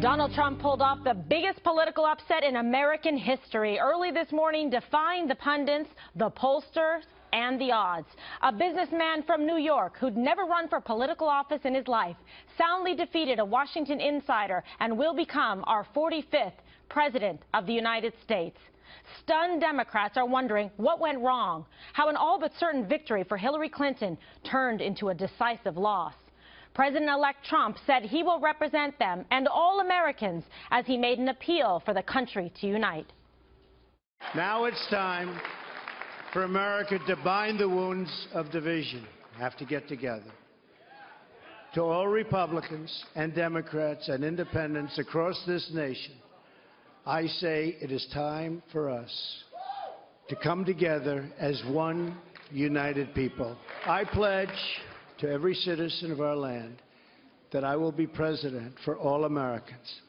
Donald Trump pulled off the biggest political upset in American history. Early this morning, defying the pundits, the pollsters, and the odds. A businessman from New York who'd never run for political office in his life soundly defeated a Washington insider and will become our 45th president of the United States. Stunned Democrats are wondering what went wrong, how an all but certain victory for Hillary Clinton turned into a decisive loss. President-elect Trump said he will represent them and all Americans as he made an appeal for the country to unite. Now it's time for America to bind the wounds of division. Have to get together. To all Republicans and Democrats and independents across this nation, I say it is time for us to come together as one united people. I pledge to every citizen of our land that I will be president for all Americans,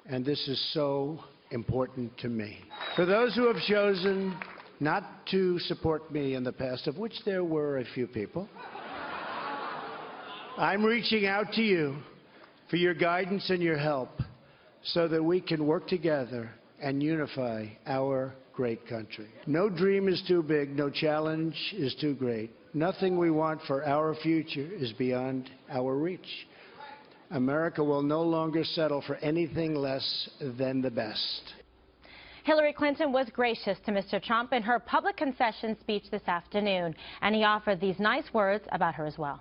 and this is so important to me. For those who have chosen not to support me in the past, of which there were a few people, I'm reaching out to you for your guidance and your help so that we can work together and unify our great country. No dream is too big, no challenge is too great. Nothing we want for our future is beyond our reach. America will no longer settle for anything less than the best. Hillary Clinton was gracious to Mr. Trump in her public concession speech this afternoon, and he offered these nice words about her as well.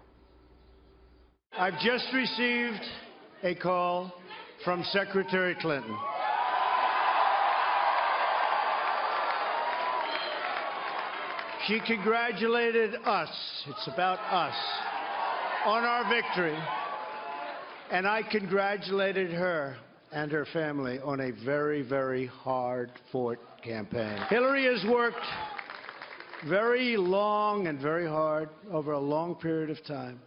I've just received a call from Secretary Clinton. She congratulated us, it's about us, on our victory, and I congratulated her and her family on a very, very hard-fought campaign. Hillary has worked very long and very hard over a long period of time,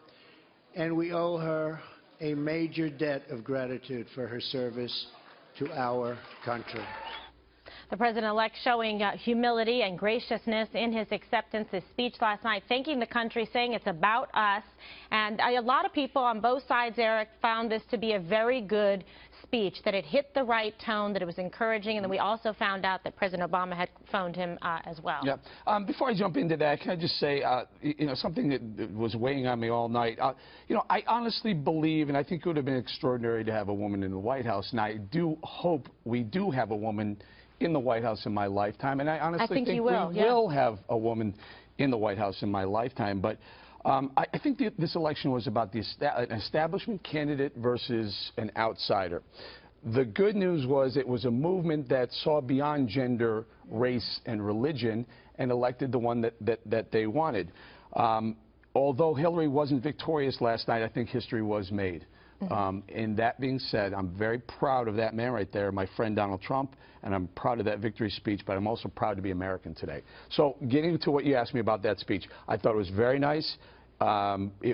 and we owe her a major debt of gratitude for her service to our country. The president-elect showing humility and graciousness in his acceptance speech last night, thanking the country, saying it's about us. And a lot of people on both sides, Eric, found this to be a very good speech, that it hit the right tone, that it was encouraging, and then we also found out that President Obama had phoned him as well. Yeah. Before I jump into that, can I just say, something that was weighing on me all night. I honestly believe, and I think it would have been extraordinary to have a woman in the White House, and I do hope we do have a woman in the White House in my lifetime, and I honestly think we will have a woman in the White House in my lifetime. But I think this election was about an establishment candidate versus an outsider. The good news was it was a movement that saw beyond gender, race, and religion and elected the one that they wanted. Although Hillary wasn't victorious last night, I think history was made. And that being said, I'm very proud of that man right there, my friend Donald Trump, and I'm proud of that victory speech, but I'm also proud to be American today. So getting to what you asked me about that speech, I thought it was very nice.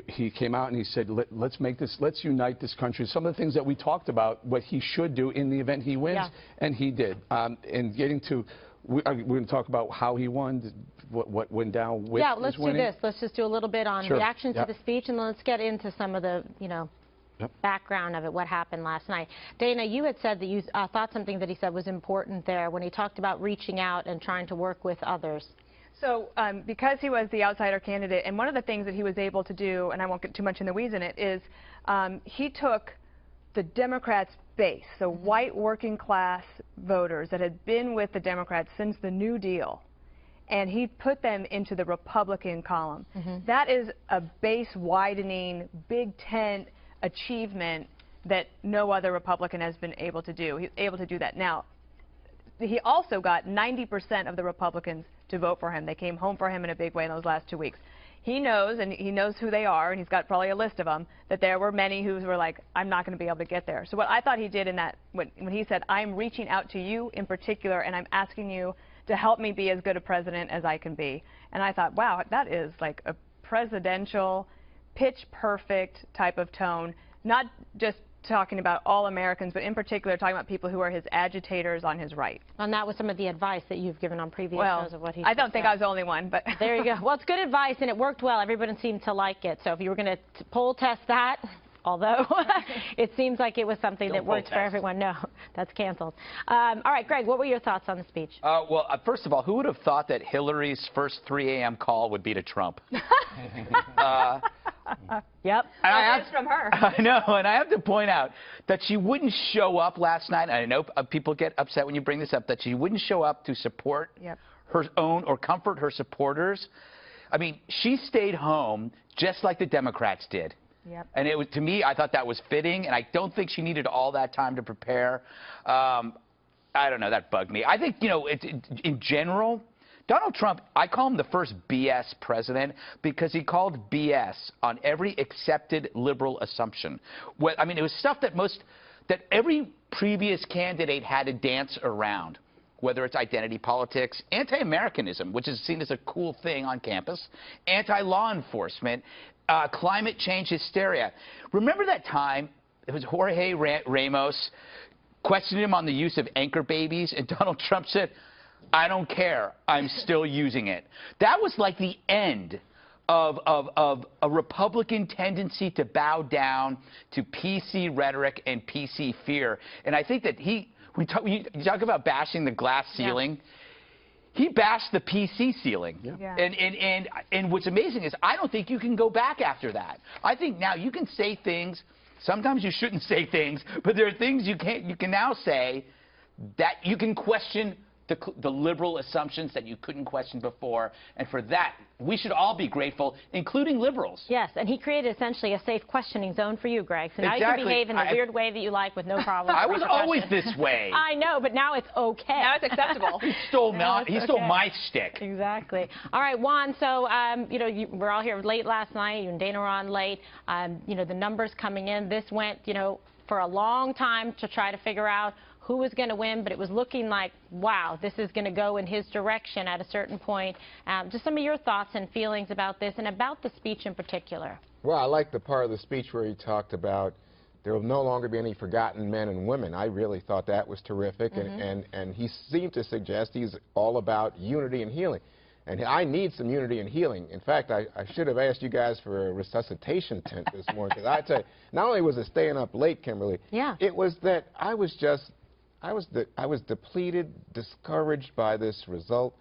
He came out and he said, let's unite this country. Some of the things that we talked about, what he should do in the event he wins, and he did. And getting to, we're going to talk about how he won, what went down with his winning. Let's do this. Let's just do a little bit on reaction to the speech, and then let's get into some of the, background of it, what happened last night. Dana, you had said that you thought something that he said was important there when he talked about reaching out and trying to work with others. So because he was the outsider candidate, and one of the things that he was able to do, and I won't get too much in the weeds in it, is he took the Democrats' base, so white working class voters that had been with the Democrats since the New Deal, and he put them into the Republican column. That is a base widening, big tent achievement that no other Republican has been able to do. He's able to do that. Now, he also got 90% of the Republicans to vote for him. They came home for him in a big way in those last 2 weeks. He knows, and he knows who they are, and he's got probably a list of them, that there were many who were like, I'm not going to be able to get there. So what I thought he did in that, when he said, I'm reaching out to you in particular, and I'm asking you to help me be as good a president as I can be. And I thought, wow, that is like a presidential, pitch-perfect type of tone, not just talking about all Americans, but in particular talking about people who are his agitators on his right. And that was some of the advice that you've given on previous shows of what he I don't think I was the only one, but there you go. Well, it's good advice, and it worked well. Everybody seemed to like it. So if you were going to poll test that, although it seems like it was something that worked for everyone. No, that's canceled. All right, Greg, what were your thoughts on the speech? Well, first of all, who would have thought that Hillary's first 3 a.m. call would be to Trump? Yep. That's from her. I know, and I have to point out that she wouldn't show up last night. I know people get upset when you bring this up, that she wouldn't show up to support her own or comfort her supporters. I mean, she stayed home just like the Democrats did. Yep. And it was, to me, I thought that was fitting, and I don't think she needed all that time to prepare. I don't know, that bugged me. I think, you know, in general, Donald Trump, I call him the first BS president because he called BS on every accepted liberal assumption. I mean, it was stuff that every previous candidate had to dance around, whether it's identity politics, anti-Americanism, which is seen as a cool thing on campus, anti-law enforcement, climate change hysteria. Remember that time, it was Jorge Ramos questioned him on the use of anchor babies, and Donald Trump said, I don't care, I'm still using it. That was like the end of a Republican tendency to bow down to PC rhetoric and PC fear. And I think that you talk about bashing the glass ceiling. He bashed the PC ceiling. And what's amazing is I don't think you can go back after that. I think now you can say things, sometimes you shouldn't say things, but there are things you can now say that you can question the liberal assumptions that you couldn't question before, and for that, we should all be grateful, including liberals. Yes, and he created essentially a safe questioning zone for you, Greg. So now you can behave in the weird way that you like with no problem. I was always this way. I know, but now it's okay. Now it's acceptable. He stole my stick. Exactly. All right, Juan, so, you know, we're all here late last night. You and Dana were on late. You know, the numbers coming in. This went, you know, for a long time to try to figure out who was going to win, but it was looking like, wow, this is going to go in his direction at a certain point. Just some of your thoughts and feelings about this and about the speech in particular. Well, I like the part of the speech where he talked about there will no longer be any forgotten men and women. I really thought that was terrific, and he seemed to suggest he's all about unity and healing. And I need some unity and healing. In fact, I should have asked you guys for a resuscitation tent this morning, because I tell you, not only was it staying up late, Kimberly, it was that I was depleted, discouraged by this result.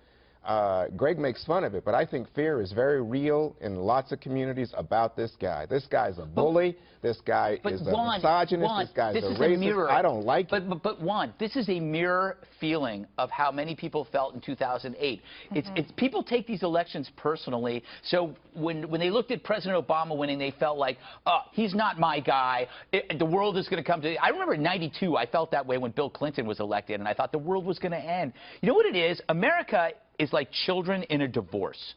Greg makes fun of it, but I think fear is very real in lots of communities about this guy. This guy's a bully. This guy is a misogynist. This guy's a racist. I don't like it. But Juan, this is a mirror feeling of how many people felt in 2008. It's people take these elections personally. So when they looked at President Obama winning, they felt like, oh, he's not my guy. The world is going to come to. I remember in '92, I felt that way when Bill Clinton was elected, and I thought the world was going to end. You know what it is? America is like children in a divorce.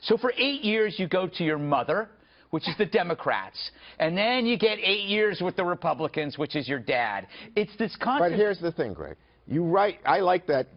So for 8 years, you go to your mother, which is the Democrats, and then you get 8 years with the Republicans, which is your dad. It's this constant... But here's the thing, Greg. You're right. I like that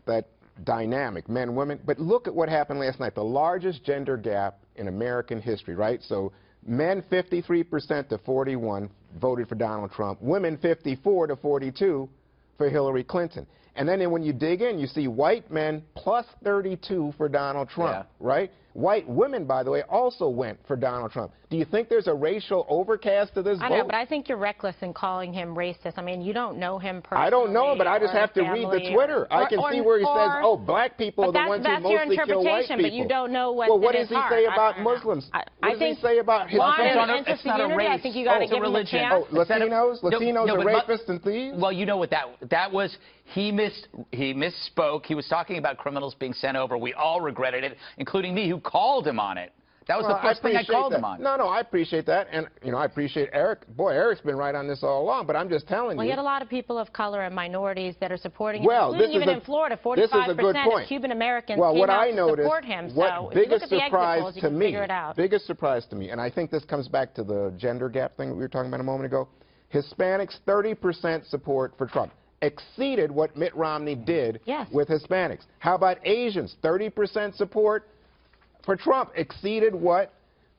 dynamic, men, women. But look at what happened last night. The largest gender gap in American history, right? So men 53% to 41 voted for Donald Trump. Women 54 to 42 for Hillary Clinton. And then when you dig in, you see white men plus 32 for Donald Trump, right? White women, by the way, also went for Donald Trump. Do you think there's a racial overcast to this vote? I know, but I think you're reckless in calling him racist. I mean, you don't know him personally. I don't know him, but I just have to read the Twitter. I can see where he says, oh, black people are the ones who mostly kill white people. But you don't know what's well, what in does his he heart. say about Muslims? What does he say about Hispanics? It's not a race. I think you got to give him a chance. Oh, Latinos? Latinos are rapists and thieves? Well, you know what that was. He misspoke. He was talking about criminals being sent over. We all regretted it, including me, who called him on it. That was the first thing I called him on. No, I appreciate that. And, you know, I appreciate Eric. Boy, Eric's been right on this all along, but I'm just telling you. Well, you had a lot of people of color and minorities that are supporting him, well, including even in Florida, 45% of Cuban Americans came out to support him. So if you look at the exit polls, you can figure it out. Biggest surprise to me, and I think this comes back to the gender gap thing that we were talking about a moment ago, Hispanics, 30% support for Trump. Exceeded what Mitt Romney did with Hispanics. How about Asians? 30% support for Trump. Exceeded what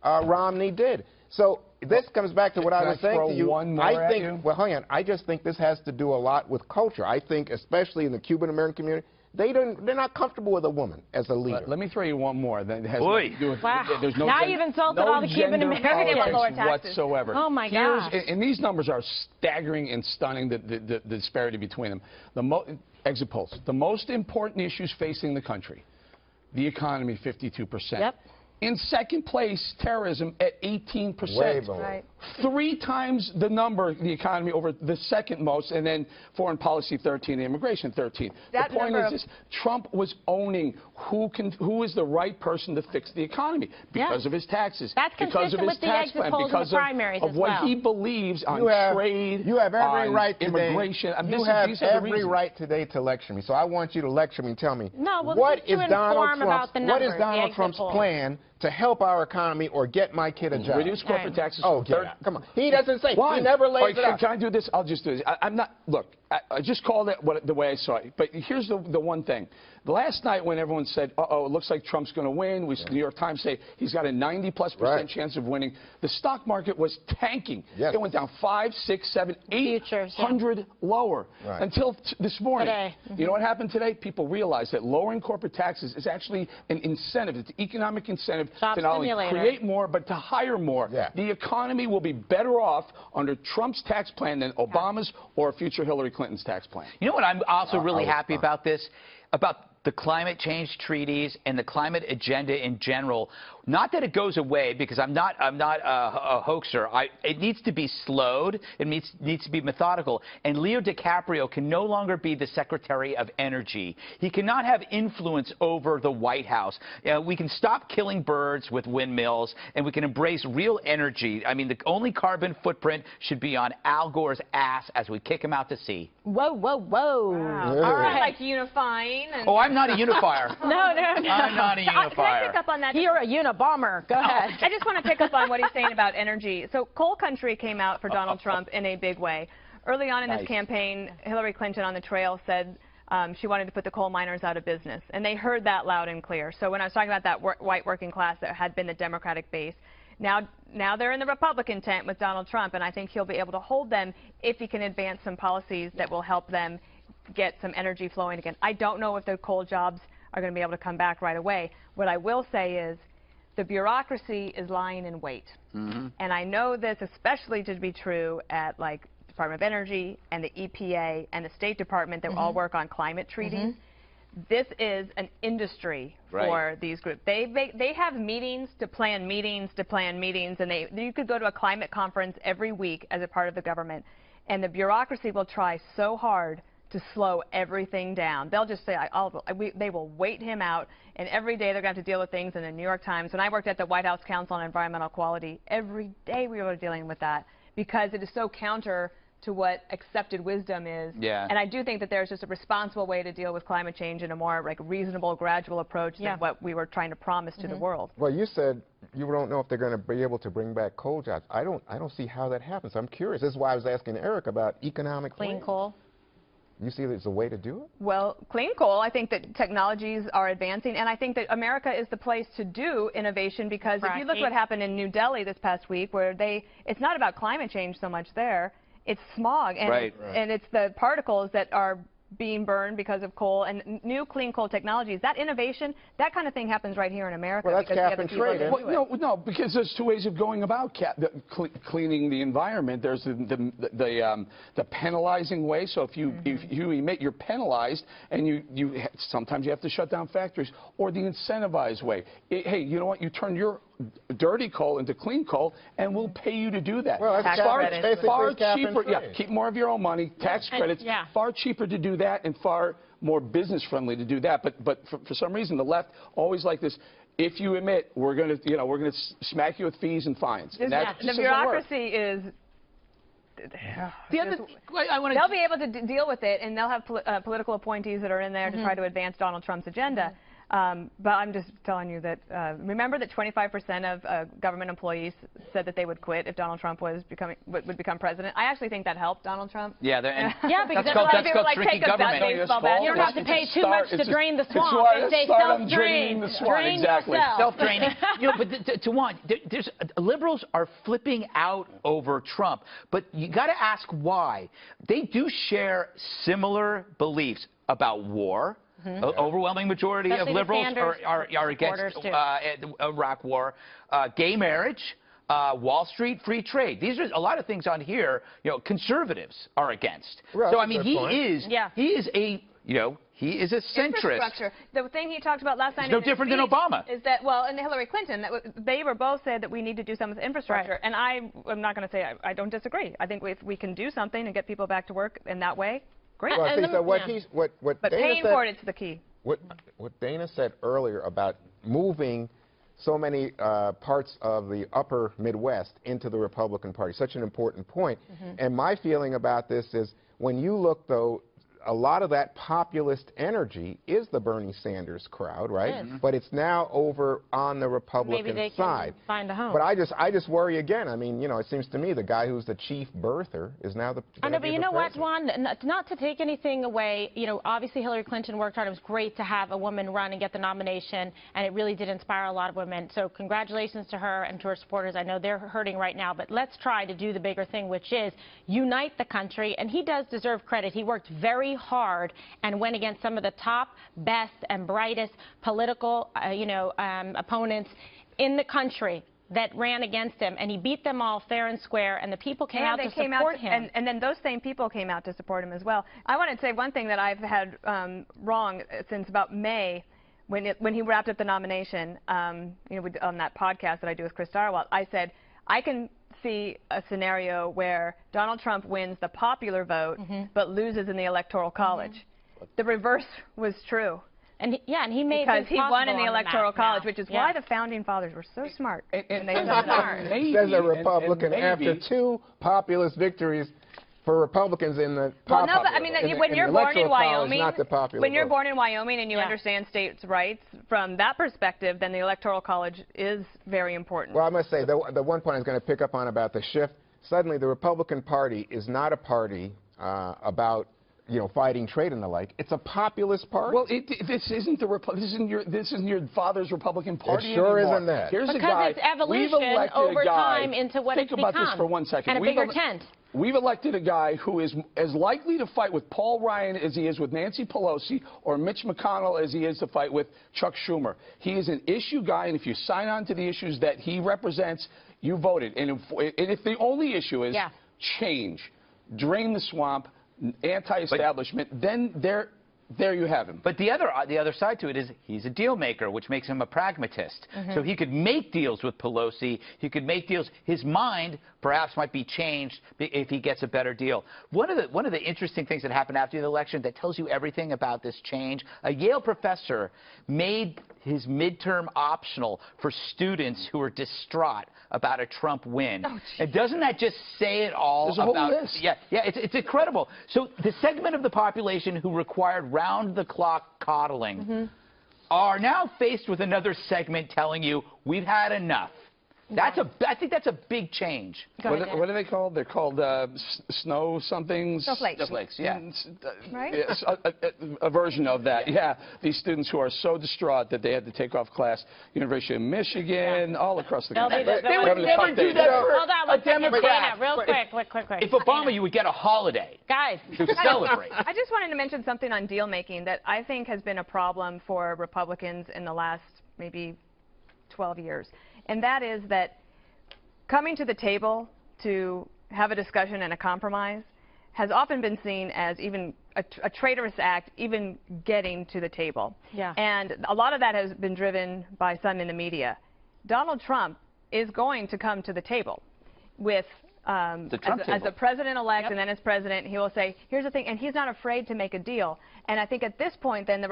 Romney did. So this comes back to what I was saying to you. Well, hang on. I just think this has to do a lot with culture. I think, especially in the Cuban-American community, they're not comfortable with a woman as a leader. Let me throw you one more. That has Oy. nothing to do with, Wow. there's no Now gender, you've insulted no all the Cuban gender Americans. politics Lower taxes. whatsoever. Oh, my Here's- gosh. And these numbers are staggering and stunning, the disparity between them. Exit polls. The most important issues facing the country. The economy, 52%. Yep. In second place, terrorism at 18%. Way below. Right. 3 times the number, the economy, over the second most, and then foreign policy 13, immigration 13. That the point number is this: Trump was owning who is the right person to fix the economy because of his taxes, That's because of consistent his with the tax exit plan, polls and the because primaries of as what well. he believes on trade, you have every on right today. immigration. I mean, You these are have the every reasons. right today to lecture me. So I want you to lecture me and tell me No, well, what just to is Donald inform about the Trump's numbers, the exit polls. plan to help our economy or get my kid a job? Reduce corporate Right. taxes. Oh, from come on. He doesn't say. Why? He never All lays right, it out. can I do this? I'll just do this. I'm not. Look, I just called it the way I saw it. But here's the one thing. Last night when everyone said, uh-oh, it looks like Trump's going to win, New York Times say he's got a 90+% chance of winning, the stock market was tanking. Yes. It went down 5, 6, 7, Futures, 800 lower until this morning. Today. You know what happened today? People realized that lowering corporate taxes is actually an incentive. It's an economic incentive Job to not only stimulator. create more, but to hire more. Yeah. The economy will be better off under Trump's tax plan than Obama's or future Hillary Clinton's tax plan. You know what I'm also really was happy about this? About the climate change treaties and the climate agenda in general. Not that it goes away, because I'm not a hoaxer. It needs to be slowed. It needs to be methodical. And Leo DiCaprio can no longer be the Secretary of Energy. He cannot have influence over the White House. We can stop killing birds with windmills, and we can embrace real energy. I mean, the only carbon footprint should be on Al Gore's ass as we kick him out to sea. Whoa, whoa, whoa. Wow. Yeah. All right. Like unifying. And Oh, I'm not a unifier. No. I'm not a Can I unifier. pick up on that? You're a unibomber. Go ahead. I just want to pick up on what he's saying about energy. So coal country came out for Donald Trump in a big way. Early on in this campaign, Hillary Clinton on the trail said she wanted to put the coal miners out of business. And they heard that loud and clear. So when I was talking about that white working class that had been the Democratic base, now they're in the Republican tent with Donald Trump, and I think he'll be able to hold them if he can advance some policies that will help them get some energy flowing again. I don't know if the coal jobs are going to be able to come back right away. What I will say is the bureaucracy is lying in wait. And I know this especially to be true at like Department of Energy and the EPA and the State Department that all work on climate treaties. This is an industry for these groups. They have meetings to plan meetings to plan meetings, and you could go to a climate conference every week as a part of the government, and the bureaucracy will try so hard to slow everything down. They'll just say, they will wait him out, and every day they're going to have to deal with things in the New York Times. When I worked at the White House Council on Environmental Quality, every day we were dealing with that because it is so counter to what accepted wisdom is. Yeah. And I do think that there's just a responsible way to deal with climate change in a more like reasonable, gradual approach than what we were trying to promise to the world. Well, you said you don't know if they're going to be able to bring back coal jobs. I don't see how that happens. I'm curious. This is why I was asking Eric about economic Clean plans. coal. You see there's a way to do it? Well, clean coal, I think that technologies are advancing, and I think that America is the place to do innovation because if you look what happened in New Delhi this past week, where it's not about climate change so much there, it's smog, and, and it's the particles that are being burned because of coal and new clean coal technologies. That innovation, that kind of thing happens right here in America. Well, that's because cap and trade. No, because there's 2 ways of going about cleaning the environment. There's the penalizing way. So if you emit, you're penalized, and sometimes you have to shut down factories. Or the incentivized way. Hey, you know what? You turn your dirty coal into clean coal, and we'll pay you to do that. Well, that's far cheaper. Yeah, keep more of your own money. Tax credits. Far cheaper to do that, and far more business friendly to do that. But for some reason, the left always like this. If you emit, we're going to smack you with fees and fines. And that the bureaucracy is. They'll be able to deal with it, and they'll have political appointees that are in there to try to advance Donald Trump's agenda. But I'm just telling you that, remember that 25% of government employees said that they would quit if Donald Trump would become president. I actually think that helped Donald Trump. Yeah, because that's called shrinking government. You don't have to pay too much to drain the swamp. They self-drain. Drain yourself. Self-draining. But Tawan, liberals are flipping out over Trump, but you got to ask why. They do share similar beliefs about war, Overwhelming majority of Especially the liberals Sanders are against supporters, Iraq war. Gay marriage. Wall Street, free trade. These are a lot of things on here, conservatives are against. Well, so, I mean, he is a centrist. Infrastructure. The thing he talked about last night It's no different than Obama. Is that, well, and Hillary Clinton, they were both said that we need to do something with infrastructure. Right. And I'm not going to say I don't disagree. I think if we can do something and get people back to work in that way, great. Well, see, so what but Dana paying said, for it is the key. What Dana said earlier about moving so many parts of the upper Midwest into the Republican Party, such an important point. And my feeling about this is when you look, though, a lot of that populist energy is the Bernie Sanders crowd, right? It is. But it's now over on the Republican Maybe they side. can find a home. But I just worry again. I mean, it seems to me the guy who's the chief birther is now the. I know, but you know what, Juan? Not to take anything away. Obviously Hillary Clinton worked hard. It was great to have a woman run and get the nomination, and it really did inspire a lot of women. So congratulations to her and to her supporters. I know they're hurting right now, but let's try to do the bigger thing, which is unite the country. And he does deserve credit. He worked very hard and went against some of the top, best, and brightest political, opponents in the country that ran against him, and he beat them all fair and square, and the people came out to support him. And then those same people came out to support him as well. I want to say one thing that I've had wrong since about May, when he wrapped up the nomination, on that podcast that I do with Chris Darwell, I said, I can see a scenario where Donald Trump wins the popular vote, but loses in the Electoral College. The reverse was true. And he made because he won in the Electoral College, now. which is why the founding fathers were so smart. And they says a Republican after two populist victories for Republicans in the well, no, but I mean, when you're born in Wyoming, when you're vote. born in Wyoming and you understand states' rights from that perspective, then the Electoral College is very important. Well, I must say, the one point I was going to pick up on about the shift, suddenly the Republican Party is not a party about fighting trade and the like. It's a populist party. Well, this isn't your father's Republican Party It sure anymore. isn't that. Here's because a guy, it's evolution we've elected over a guy, time into what it's become. Think about this for 1 second. And a bigger tent. We've elected a guy who is as likely to fight with Paul Ryan as he is with Nancy Pelosi or Mitch McConnell as he is to fight with Chuck Schumer. He is an issue guy, and if you sign on to the issues that he represents, you voted. And if the only issue is change, drain the swamp, anti-establishment, then there you have him. But the other side to it is he's a deal maker, which makes him a pragmatist. So he could make deals with Pelosi. He could make deals. His mind perhaps might be changed if he gets a better deal. One of the interesting things that happened after the election that tells you everything about this change, a Yale professor made his midterm optional for students who are distraught about a Trump win. Oh, and doesn't that just say it all There's a about whole list. Yeah, it's incredible. So the segment of the population who required round-the-clock coddling are now faced with another segment telling you we've had enough. I think that's a big change. What are they called? They're called snow somethings. Snowflakes. Snowflakes, yeah. Right? Yes, a version of that. Yeah. These students who are so distraught that they had to take off class. University of Michigan, all across the country. They would never do that for a Democrat. Real quick. If Obama, you would get a holiday. Guys. To celebrate. I just wanted to mention something on deal making that I think has been a problem for Republicans in the last maybe 12 years. And that is that coming to the table to have a discussion and a compromise has often been seen as even a traitorous act, even getting to the table. Yeah. And a lot of that has been driven by some in the media. Donald Trump is going to come to the table with as a president-elect and then as president, he will say, here's the thing, and he's not afraid to make a deal. And I think at this point, then the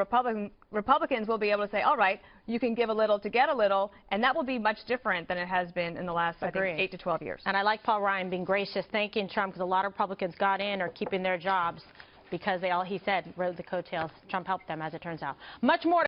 Republicans will be able to say, all right, you can give a little to get a little, and that will be much different than it has been in the last, I think, 8 to 12 years. And I like Paul Ryan being gracious, thanking Trump, because a lot of Republicans got in or keeping their jobs because he said, rode the coattails. Trump helped them, as it turns out. Much more